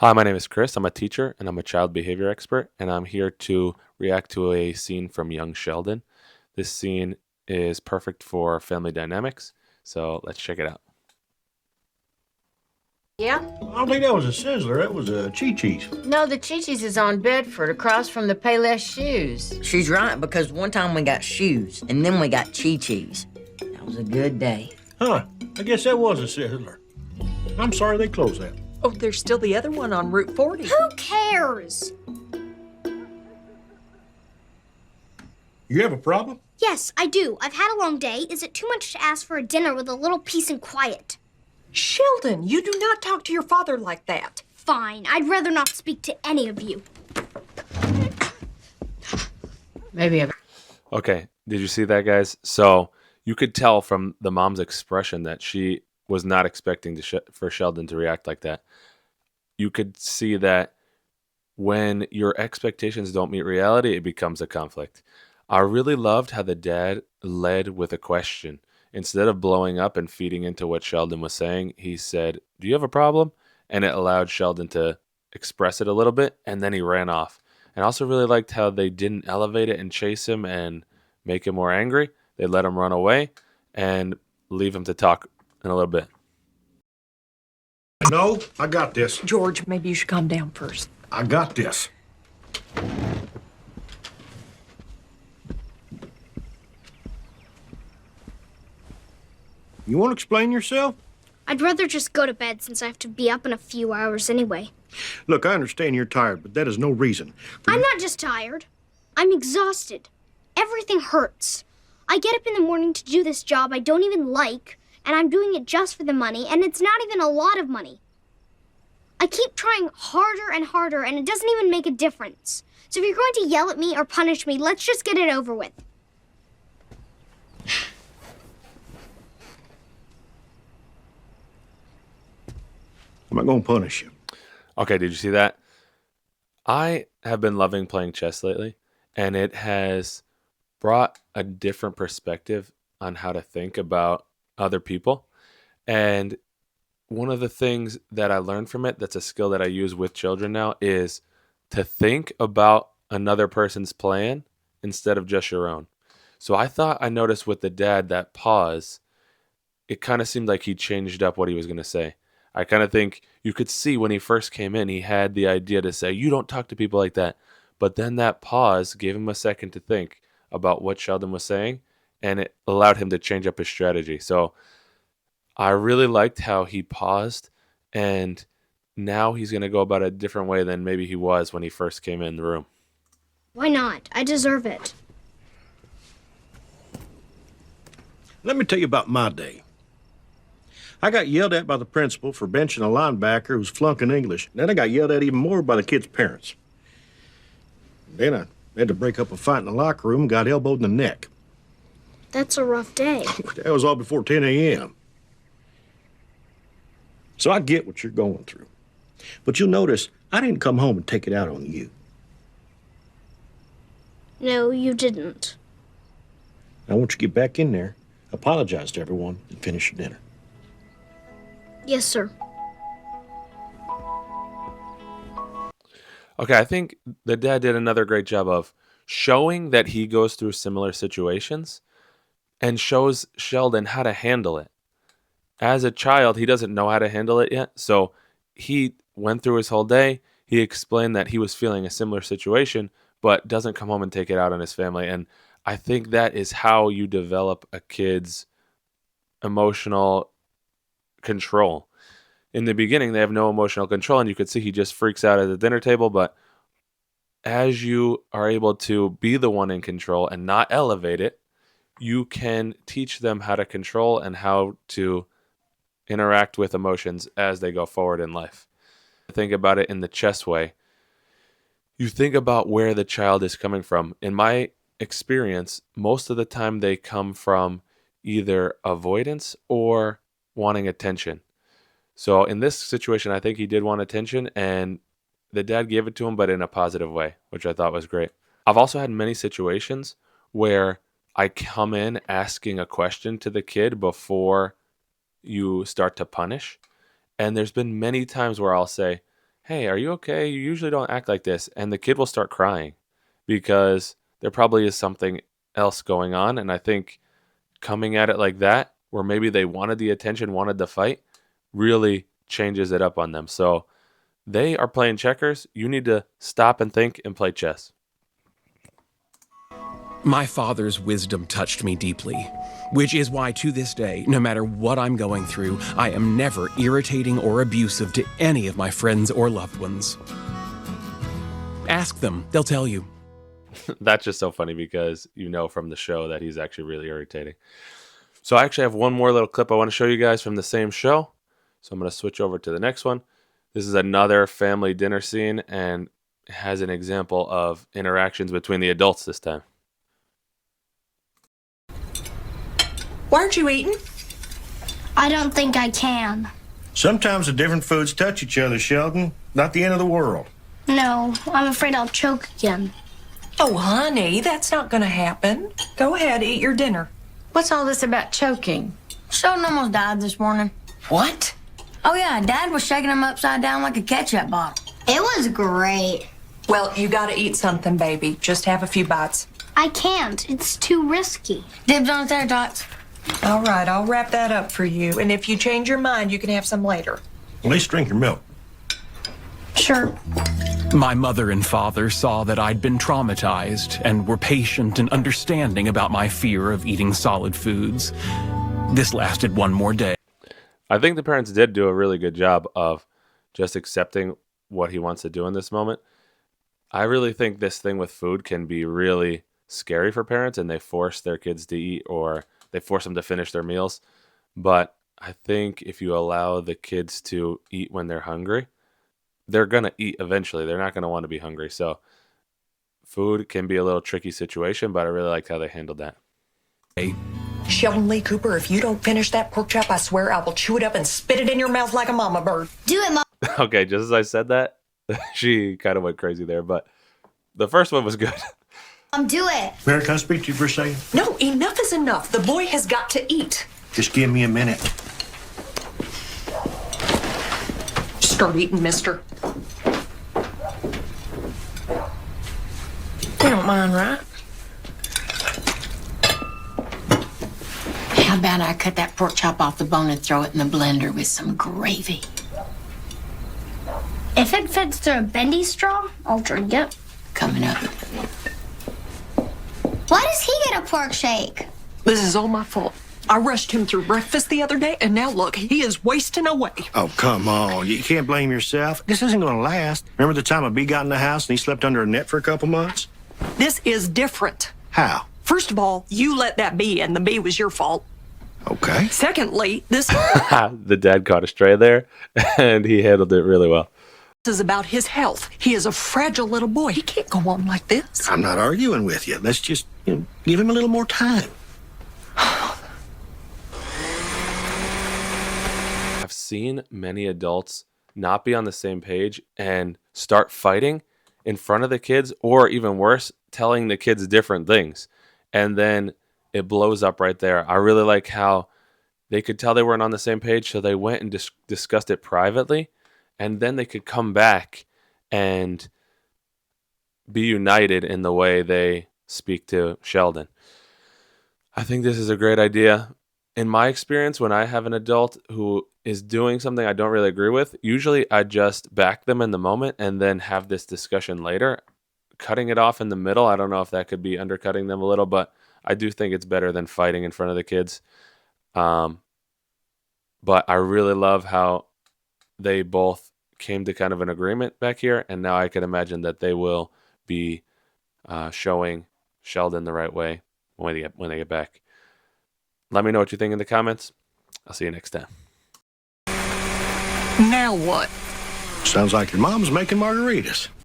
Hi, my name is Chris. I'm a teacher and I'm a child behavior expert, and I'm here to react to a scene from Young Sheldon. This scene is perfect for family dynamics, so let's check it out. Yeah? I don't think that was a Sizzler. That was a Chi-Chi's. No, the Chi-Chi's is on Bedford, across from the Payless Shoes. She's right, because one time we got shoes, and then we got Chi-Chi's. That was a good day. Huh. I guess that was a Sizzler. I'm sorry they closed that. Oh, there's still the other one on Route 40. Who cares? You have a problem? Yes, I do. I've had a long day. Is it too much to ask for a dinner with a little peace and quiet? Sheldon, you do not talk to your father like that. Fine. I'd rather not speak to any of you. Maybe a... Okay, did you see that, guys? So you could tell from the mom's expression that she was not expecting for Sheldon to react like that. You could see that when your expectations don't meet reality, it becomes a conflict. I really loved how the dad led with a question. Instead of blowing up and feeding into what Sheldon was saying, he said, "Do you have a problem?" And it allowed Sheldon to express it a little bit, and then he ran off. And I also really liked how they didn't elevate it and chase him and make him more angry. They let him run away and leave him to talk in a little bit. No, I got this. George, maybe you should calm down first. I got this. You want to explain yourself? I'd rather just go to bed since I have to be up in a few hours anyway. Look, I understand you're tired, but that is no reason. I'm not just tired. I'm exhausted. Everything hurts. I get up in the morning to do this job I don't even like, and I'm doing it just for the money, and it's not even a lot of money. I keep trying harder and harder, and it doesn't even make a difference. So if you're going to yell at me or punish me, let's just get it over with. I'm not going to punish you. Okay, did you see that? I have been loving playing chess lately, and it has brought a different perspective on how to think about other people. And one of the things that I learned from it, that's a skill that I use with children now, is to think about another person's plan instead of just your own. So I thought I noticed with the dad that pause, it kind of seemed like he changed up what he was going to say. I kind of think you could see when he first came in, he had the idea to say, "You don't talk to people like that." But then that pause gave him a second to think about what Sheldon was saying, and it allowed him to change up his strategy. So I really liked how he paused, and now he's going to go about it a different way than maybe he was when he first came in the room. Why not? I deserve it. Let me tell you about my day. I got yelled at by the principal for benching a linebacker who was flunking English. Then I got yelled at even more by the kids' parents. Then I had to break up a fight in the locker room and got elbowed in the neck. That's a rough day. That was all before 10 a.m. So I get what you're going through. But you'll notice I didn't come home and take it out on you. No, you didn't. I want you to get back in there, apologize to everyone, and finish your dinner. Yes, sir. Okay, I think the dad did another great job of showing that he goes through similar situations and shows Sheldon how to handle it. As a child, he doesn't know how to handle it yet. So he went through his whole day. He explained that he was feeling a similar situation, but doesn't come home and take it out on his family. And I think that is how you develop a kid's emotional control. In the beginning, they have no emotional control, and you could see he just freaks out at the dinner table. But as you are able to be the one in control and not elevate it, you can teach them how to control and how to interact with emotions as they go forward in life. Think about it in the chess way. You think about where the child is coming from. In my experience, most of the time they come from either avoidance or wanting attention. So in this situation, I think he did want attention, and the dad gave it to him, but in a positive way, which I thought was great. I've also had many situations where I come in asking a question to the kid before you start to punish. And there's been many times where I'll say, hey, are you okay? You usually don't act like this. And the kid will start crying because there probably is something else going on. And I think coming at it like that, where maybe they wanted the attention, wanted the fight, really changes it up on them. So they are playing checkers. You need to stop and think and play chess. My father's wisdom touched me deeply, which is why to this day, no matter what I'm going through, I am never irritating or abusive to any of my friends or loved ones. Ask them, they'll tell you. That's just so funny because you know from the show that he's actually really irritating. So I actually have one more little clip I want to show you guys from the same show. So I'm going to switch over to the next one. This is another family dinner scene and has an example of interactions between the adults this time. Why aren't you eating? I don't think I can. Sometimes the different foods touch each other, Sheldon. Not the end of the world. No, I'm afraid I'll choke again. Oh, honey, that's not gonna happen. Go ahead, eat your dinner. What's all this about choking? Sheldon almost died this morning. What? Oh, yeah, Dad was shaking him upside down like a ketchup bottle. It was great. Well, you gotta eat something, baby. Just have a few bites. I can't. It's too risky. Dibs on tater tots. All right, I'll wrap that up for you. And if you change your mind, you can have some later. At least drink your milk. Sure. My mother and father saw that I'd been traumatized and were patient and understanding about my fear of eating solid foods. This lasted one more day. I think the parents did do a really good job of just accepting what he wants to do in this moment. I really think this thing with food can be really scary for parents, and they force their kids to eat or they force them to finish their meals. But I think if you allow the kids to eat when they're hungry, they're going to eat eventually. They're not going to want to be hungry. So food can be a little tricky situation, but I really liked how they handled that. Sheldon Lee Cooper, if you don't finish that pork chop, I swear I will chew it up and spit it in your mouth like a mama bird. Do it, Mom. Okay, just as I said that, she kind of went crazy there, but the first one was good. Do it. Mary, can I speak to you for a second? No, enough is enough. The boy has got to eat. Just give me a minute. Start eating, mister. You don't mind, right? How about I cut that pork chop off the bone and throw it in the blender with some gravy? If it fits through a bendy straw, I'll drink it. Coming up. Why does he get a pork shake? This is all my fault. I rushed him through breakfast the other day, and now look, he is wasting away. Oh, come on. You can't blame yourself. This isn't going to last. Remember the time a bee got in the house and he slept under a net for a couple months? This is different. How? First of all, you let that bee in. The bee was your fault. Okay. Secondly, this The dad caught a stray there, and he handled it really well. is about his health. He is a fragile little boy. He can't go on like this. I'm not arguing with you. Let's just give him a little more time. I've seen many adults not be on the same page and start fighting in front of the kids, or even worse, telling the kids different things. And then it blows up right there. I really like how they could tell they weren't on the same page, so they went and discussed it privately, and then they could come back and be united in the way they speak to Sheldon. I think this is a great idea. In my experience, when I have an adult who is doing something I don't really agree with, usually I just back them in the moment and then have this discussion later. Cutting it off in the middle, I don't know if that could be undercutting them a little, but I do think it's better than fighting in front of the kids. But I really love how they both came to kind of an agreement back here, and now I can imagine that they will be showing Sheldon the right way when they get back. Let me know what you think in the comments. I'll see you next time. Now what? Sounds like your mom's making margaritas.